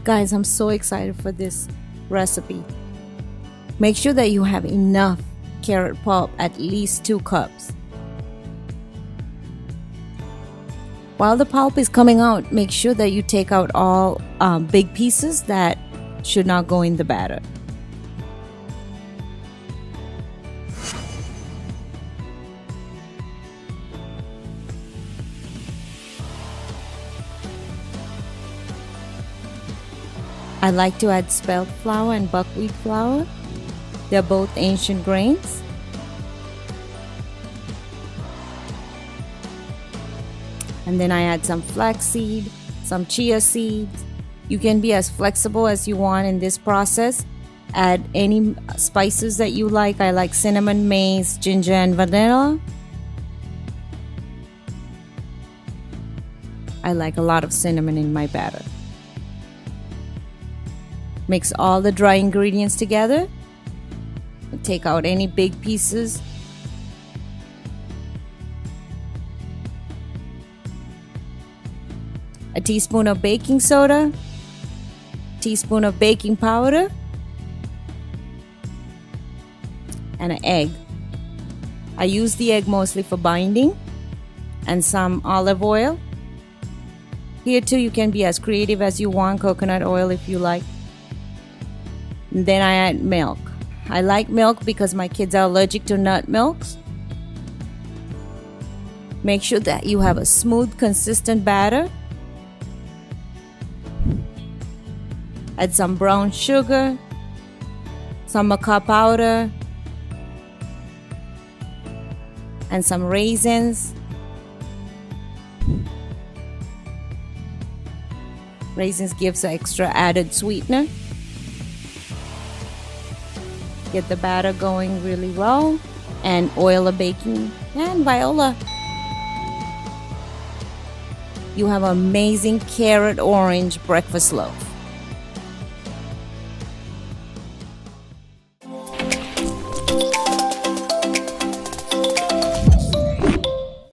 Guys, I'm so excited for this recipe. Make sure that you have enough carrot pulp, at least 2 cups. While the pulp is coming out, make sure that you take out all big pieces that should not go in the batter. I like to add spelt flour and buckwheat flour. They're both ancient grains. And then I add some flax seed, some chia seeds. You can be as flexible as you want in this process. Add any spices that you like. I like cinnamon, mace, ginger, and vanilla. I like a lot of cinnamon in my batter. Mix all the dry ingredients together. Take out any big pieces. A teaspoon of baking soda, teaspoon of baking powder, and an egg. I use the egg mostly for binding, and some olive oil. Here too, you can be as creative as you want, coconut oil if you like. And then I add milk. I like milk because my kids are allergic to nut milks. Make sure that you have a smooth, consistent batter. Add some brown sugar, some Maca powder, and some raisins. Raisins gives an extra added sweetener. Get the batter going really well, and oil a baking and viola. You have amazing carrot orange breakfast loaf.